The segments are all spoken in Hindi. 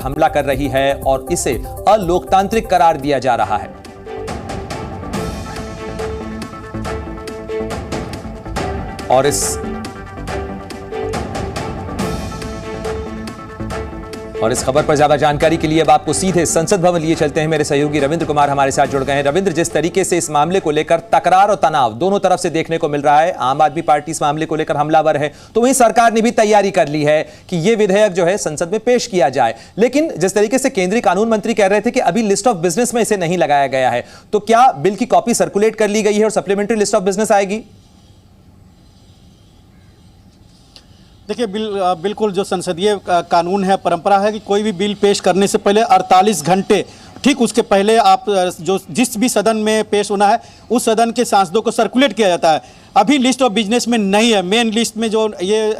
हमला कर रही है और इसे अलोकतांत्रिक करार दिया जा रहा है। और इस खबर पर ज्यादा जानकारी के लिए अब आपको सीधे संसद भवन लिए चलते हैं। मेरे सहयोगी रविंद्र कुमार हमारे साथ जुड़ गए हैं। रविंद्र, जिस तरीके से इस मामले को लेकर तकरार और तनाव दोनों तरफ से देखने को मिल रहा है, आम आदमी पार्टी इस मामले को लेकर हमलावर है, तो वहीं सरकार ने भी तैयारी कर ली है कि यह विधेयक जो है संसद में पेश किया जाए। लेकिन जिस तरीके से केंद्रीय कानून मंत्री कह रहे थे कि अभी लिस्ट ऑफ बिजनेस में इसे नहीं लगाया गया है, तो क्या बिल की कॉपी सर्कुलेट कर ली गई है और सप्लीमेंट्री लिस्ट ऑफ बिजनेस आएगी? देखिए, बिल्कुल जो संसदीय कानून है, परंपरा है कि कोई भी बिल पेश करने से पहले 48 घंटे ठीक उसके पहले आप जो जिस भी सदन में पेश होना है उस सदन के सांसदों को सर्कुलेट किया जाता है। अभी लिस्ट ऑफ बिजनेस में नहीं है, मेन लिस्ट में जो ये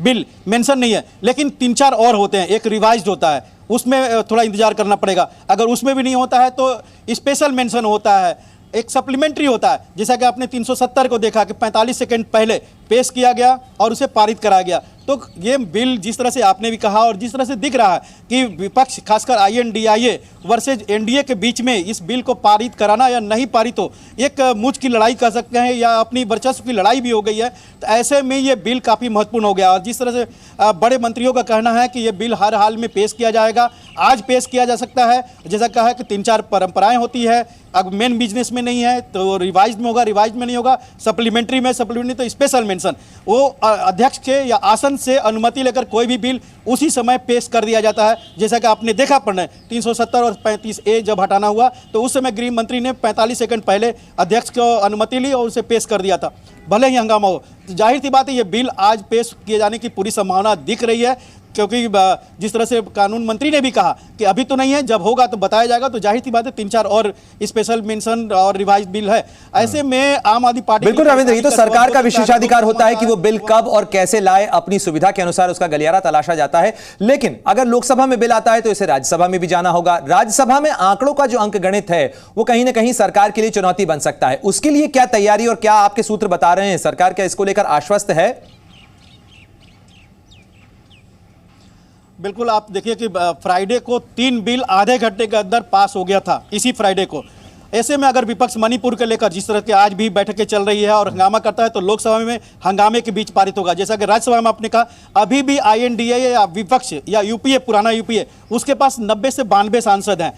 बिल मेंशन नहीं है, लेकिन 3-4 और होते हैं। एक रिवाइज्ड होता है, उसमें थोड़ा इंतजार करना पड़ेगा। अगर उसमें भी नहीं होता है तो स्पेशल मेंशन होता है, एक सप्लीमेंट्री होता है। जैसा कि आपने 370 को देखा कि 45 सेकंड पहले पेश किया गया और उसे पारित कराया गया। तो ये बिल जिस तरह से आपने भी कहा और जिस तरह से दिख रहा है कि विपक्ष खासकर INDIA वर्सेज NDA के बीच में इस बिल को पारित कराना या नहीं पारित हो, एक मुझ की लड़ाई कह सकते हैं या अपनी वर्चस्व की लड़ाई भी हो गई है। तो ऐसे में ये बिल काफ़ी महत्वपूर्ण हो गया। और जिस तरह से बड़े मंत्रियों का कहना है कि ये बिल हर हाल में पेश किया जाएगा, आज पेश किया जा सकता है। जैसा कहा है कि 3-4 परंपराएं होती है, अब मेन बिजनेस में नहीं है तो रिवाइज में होगा, रिवाइज में नहीं होगा सप्लीमेंट्री में, सप्लीमेंट्री तो स्पेशल मेंशन। वो अध्यक्ष के या आसन से अनुमति लेकर कोई भी बिल उसी समय पेश कर दिया जाता है। जैसा कि आपने देखा पढ़ने 370 और 35A जब हटाना हुआ तो उस समय गृह मंत्री ने 45 सेकंड पहले अध्यक्ष को अनुमति ली और उसे पेश कर दिया था, भले ही हंगामा हो। तो जाहिर सी बात है ये बिल आज पेश किए जाने की पूरी संभावना दिख रही है, क्योंकि जिस तरह से कानून मंत्री ने भी कहा कि अभी तो नहीं है, जब होगा तो बताया जाएगा। तो जाहिर सी बात है 3-4 और स्पेशल मेंशन और रिवाइज बिल है। ऐसे में आम आदमी पार्टी, बिल्कुल रविंद्र, ये तो सरकार का विशेषाधिकार होता है कि वो बिल कब और कैसे लाए, अपनी सुविधा के अनुसार उसका गलियारा तलाशा जाता है। लेकिन अगर लोकसभा में बिल आता है तो इसे राज्यसभा में भी जाना होगा। राज्यसभा में आंकड़ों का जो अंक गणित है वो कहीं ना कहीं सरकार के लिए चुनौती बन सकता है। उसके लिए क्या तैयारी और क्या आपके सूत्र बता रहे हैं? सरकार क्या इसको लेकर आश्वस्त है? बिल्कुल, आप देखिए कि फ्राइडे को 3 बिल आधे घंटे के अंदर पास हो गया था, इसी फ्राइडे को। ऐसे में अगर विपक्ष मणिपुर के लेकर जिस तरह के आज भी बैठकें चल रही है और हंगामा करता है तो लोकसभा में हंगामे के बीच पारित होगा। जैसा कि राज्यसभा में आपने कहा, अभी भी INDA या विपक्ष या UPA, पुराना UPA, उसके पास 90 से 92 सांसद हैं।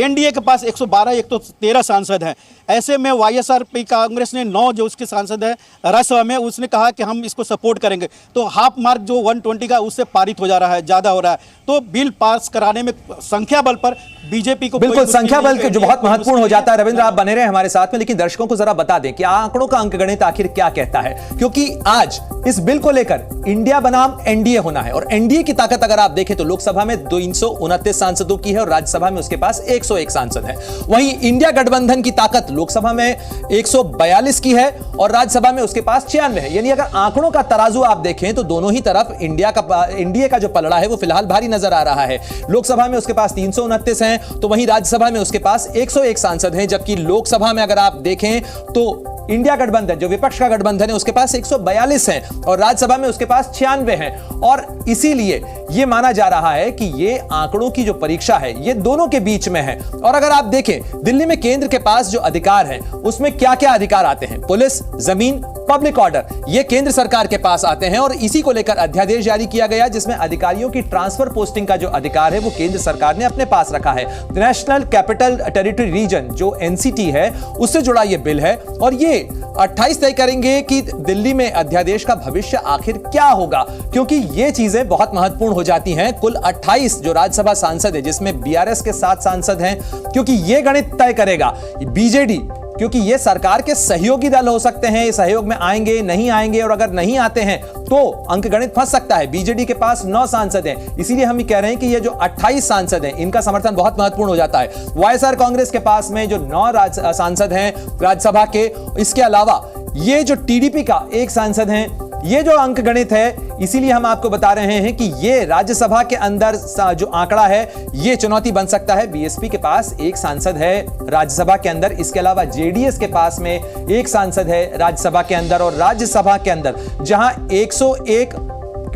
NDA के पास 112, 113 सांसद हैं। ऐसे में YSRP कांग्रेस ने 9 जो उसके सांसद हैं राज्यसभा में, उसने कहा कि हम इसको सपोर्ट करेंगे। तो हाफ मार्क जो 120 का उससे पारित हो जा रहा है, ज़्यादा हो रहा है। तो बिल पास कराने में संख्या बल पर बीजेपी को बिल्कुल संख्या बल जो बहुत महत्वपूर्ण हो जाता है। रविंद्र, आप बने रहे हमारे साथ में, लेकिन दर्शकों को जरा बता दें कि आंकड़ों का अंकगणित आखिर क्या कहता है, क्योंकि आज इस बिल को लेकर इंडिया बनाम NDA होना है। और NDA की ताकत अगर आप देखें तो लोकसभा में 229 सांसदों की है और राज्यसभा में उसके पास 101 सांसद हैं। वहीं इंडिया गठबंधन की ताकत लोकसभा में 142 की है और राज्यसभा में उसके पास 96 है। यानी अगर आंकड़ों का तराजू आप देखें तो दोनों ही तरफ NDA का जो पलड़ा है वो फिलहाल भारी नजर आ रहा है। लोकसभा में उसके पास 329 हैं तो वहीं राज्यसभा में उसके पास 101 सांसद हैं, जबकि लोकसभा में अगर आप देखें तो इंडिया गठबंधन जो विपक्ष का गठबंधन है उसके पास 142 हैं और राज्यसभा में उसके पास 96 हैं। और इसीलिए यह माना जा रहा है कि यह आंकड़ों की जो परीक्षा है ये दोनों के बीच में है। और अगर आप देखें दिल्ली में केंद्र के पास जो अधिकार है उसमें क्या क्या अधिकार आते हैं, पुलिस, जमीन, पब्लिक ऑर्डर, ये केंद्र सरकार के पास आते हैं। और इसी को लेकर अध्यादेश जारी किया गया जिसमें अधिकारियों की ट्रांसफर पोस्टिंग का जो अधिकार है वो केंद्र सरकार ने अपने पास रखा है। नेशनल कैपिटल टेरिटरी रीजन जो NCT है उससे जुड़ा यह बिल है और ये 28 तय करेंगे कि दिल्ली में अध्यादेश का भविष्य आखिर क्या होगा, क्योंकि ये चीजें बहुत महत्वपूर्ण हो जाती हैं। कुल 28 जो राज्यसभा सांसद है जिसमें BRS के 7 सांसद हैं, क्योंकि ये गणित तय करेगा BJD, क्योंकि ये सरकार के सहयोगी दल हो सकते हैं, सहयोग में आएंगे नहीं आएंगे, और अगर नहीं आते हैं तो अंकगणित फंस सकता है। BJD के पास 9 सांसद हैं, इसीलिए हम ये कह रहे हैं कि ये जो 28 सांसद हैं इनका समर्थन बहुत महत्वपूर्ण हो जाता है। YSR कांग्रेस के पास में जो 9 सांसद हैं राज्यसभा के, इसके अलावा ये जो TDP का 1 सांसद हैं, ये जो अंकगणित है इसीलिए हम आपको बता रहे हैं कि ये राज्यसभा के अंदर जो आंकड़ा है ये चुनौती बन सकता है। BSP के पास 1 सांसद है राज्यसभा के अंदर, इसके अलावा JDS के पास में 1 सांसद है राज्यसभा के अंदर, और राज्यसभा के अंदर जहां 101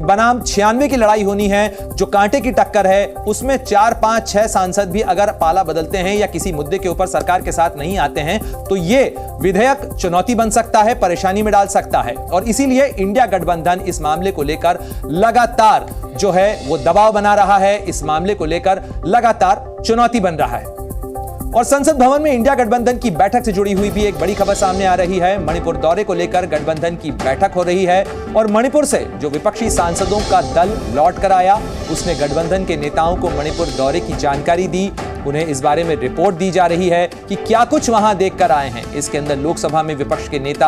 बनाम 96 की लड़ाई होनी है, जो कांटे की टक्कर है, उसमें 4, 5, 6 सांसद भी अगर पाला बदलते हैं या किसी मुद्दे के ऊपर सरकार के साथ नहीं आते हैं तो यह विधेयक चुनौती बन सकता है, परेशानी में डाल सकता है। और इसीलिए इंडिया गठबंधन इस मामले को लेकर लगातार जो है वो दबाव बना रहा है, इस मामले को लेकर लगातार चुनौती बन रहा है। और संसद भवन में इंडिया गठबंधन की बैठक से जुड़ी हुई भी एक बड़ी खबर सामने आ रही है। मणिपुर दौरे को लेकर गठबंधन की बैठक हो रही है और मणिपुर से जो विपक्षी सांसदों का दल लौट कर आया, उसने गठबंधन के नेताओं को मणिपुर दौरे की जानकारी दी। उन्हें इस बारे में रिपोर्ट दी जा रही है कि क्या कुछ वहां देखकर आए हैं। इसके अंदर लोकसभा में विपक्ष के नेता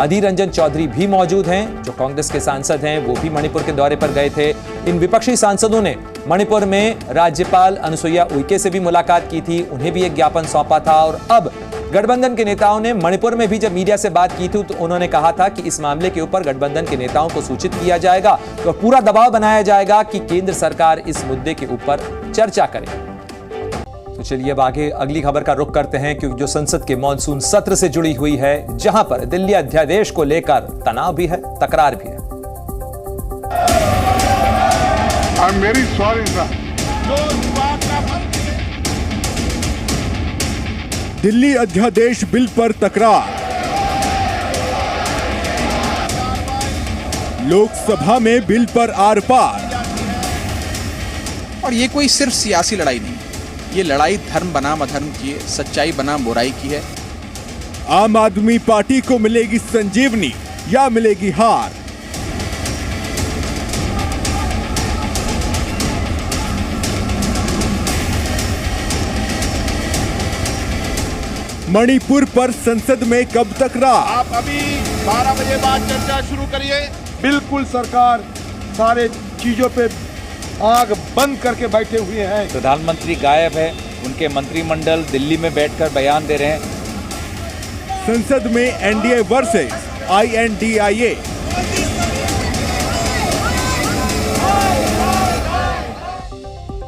अधीर रंजन चौधरी भी मौजूद हैं, जो कांग्रेस के सांसद हैं, वो भी मणिपुर के दौरे पर गए थे। इन विपक्षी सांसदों ने मणिपुर में राज्यपाल अनुसुईया उइके से भी मुलाकात की थी, उन्हें भी एक ज्ञापन सौंपा था। और अब गठबंधन के नेताओं ने मणिपुर में भी जब मीडिया से बात की थी तो उन्होंने कहा था कि इस मामले के ऊपर गठबंधन के नेताओं को सूचित किया जाएगा और पूरा दबाव बनाया जाएगा कि केंद्र सरकार इस मुद्दे के ऊपर चर्चा करे। तो चलिए अब आगे अगली खबर का रुख करते हैं, क्योंकि जो संसद के मॉनसून सत्र से जुड़ी हुई है, जहां पर दिल्ली अध्यादेश को लेकर तनाव भी है, तकरार भी है। I'm very sorry, sir. Delhi अध्यादेश बिल पर तकरार। लोकसभा में बिल पर आर पार। और ये कोई सिर्फ सियासी लड़ाई नहीं, ये लड़ाई धर्म बनाम अधर्म की है, सच्चाई बनाम बुराई की है। आम आदमी पार्टी को मिलेगी संजीवनी या मिलेगी हार? मणिपुर पर संसद में कब तक रात? आप अभी 12 बजे बाद चर्चा शुरू करिए। बिल्कुल सरकार सारे चीजों पे आग बंद करके बैठे हुए हैं। प्रधानमंत्री गायब है, उनके मंत्रिमंडल दिल्ली में बैठकर बयान दे रहे हैं। संसद में एनडीए वर्सेस आईएनडीआईए।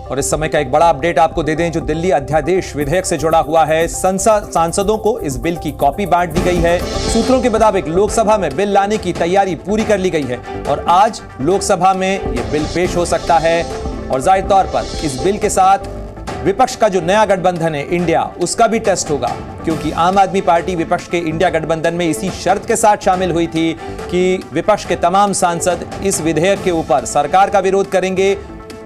और इस समय का एक बड़ा अपडेट आपको दे दें, जो दिल्ली अध्यादेश विधेयक से जुड़ा हुआ है। सांसदों को इस बिल की कॉपी बांट दी गई है। सूत्रों के मुताबिक लोकसभा में बिल लाने की तैयारी पूरी कर ली गई है और आज लोकसभा में यह बिल पेश हो सकता है। और जाहिर तौर पर इस बिल के साथ विपक्ष का जो नया गठबंधन है इंडिया, उसका भी टेस्ट होगा, क्योंकि आम आदमी पार्टी विपक्ष के इंडिया गठबंधन में इसी शर्त के साथ शामिल हुई थी कि विपक्ष के तमाम सांसद इस विधेयक के ऊपर सरकार का विरोध करेंगे,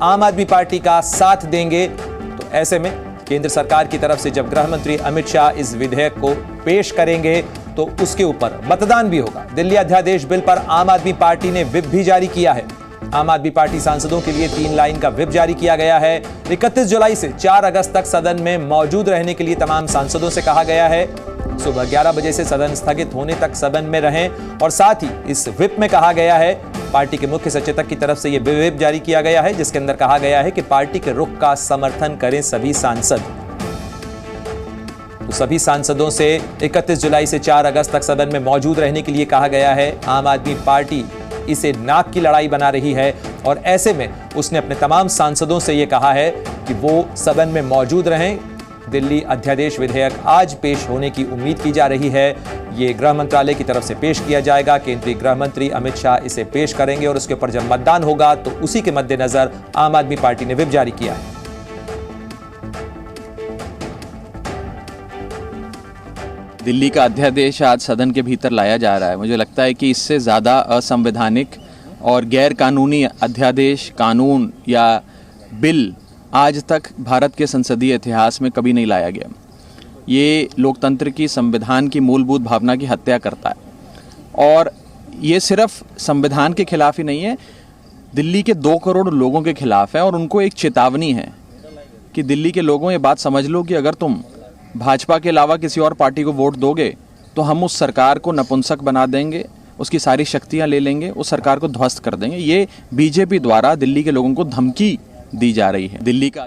आम आदमी पार्टी का साथ देंगे। तो ऐसे में केंद्र सरकार की तरफ से जब गृह मंत्री अमित शाह इस विधेयक को पेश करेंगे तो उसके ऊपर मतदान भी होगा। दिल्ली अध्यादेश बिल पर आम आदमी पार्टी ने व्हिप भी जारी किया है। आम आदमी पार्टी सांसदों के लिए 3 लाइन का व्हिप जारी किया गया है। 31 जुलाई से 4 अगस्त तक सदन में मौजूद रहने के लिए तमाम सांसदों से कहा गया है। सुबह 11 बजे से सदन स्थगित होने तक सदन में रहें। और साथ ही इस व्हिप में कहा गया है, पार्टी के मुख्य सचेतक की तरफ से यह व्हिप जारी किया गया है, जिसके अंदर कहा गया है कि पार्टी के रुख का समर्थन करें सभी सांसद। तो सभी सांसदों से 31 जुलाई से 4 अगस्त तक सदन में मौजूद रहने के लिए कहा गया है। आम आदमी पार्टी इसे नाक की लड़ाई बना रही है और ऐसे में उसने अपने तमाम सांसदों से यह कहा है कि वो सदन में मौजूद रहें। दिल्ली अध्यादेश विधेयक आज पेश होने की उम्मीद की जा रही है। ये गृह मंत्रालय की तरफ से पेश किया जाएगा। केंद्रीय गृह मंत्री अमित शाह इसे पेश करेंगे और उसके ऊपर जब मतदान होगा तो उसी के मद्देनजर आम आदमी पार्टी ने व्हिप जारी किया है। दिल्ली का अध्यादेश आज सदन के भीतर लाया जा रहा है। मुझे लगता है कि इससे ज़्यादा असंवैधानिक और गैर कानूनी अध्यादेश, कानून या बिल आज तक भारत के संसदीय इतिहास में कभी नहीं लाया गया। ये लोकतंत्र की, संविधान की मूलभूत भावना की हत्या करता है। और ये सिर्फ संविधान के खिलाफ ही नहीं है, दिल्ली के 2 करोड़ लोगों के खिलाफ है। और उनको एक चेतावनी है कि दिल्ली के लोगों, ये बात समझ लो कि अगर तुम भाजपा के अलावा किसी और पार्टी को वोट दोगे तो हम उस सरकार को नपुंसक बना देंगे, उसकी सारी शक्तियां ले लेंगे, उस सरकार को ध्वस्त कर देंगे। ये बीजेपी द्वारा दिल्ली के लोगों को धमकी दी जा रही है। दिल्ली का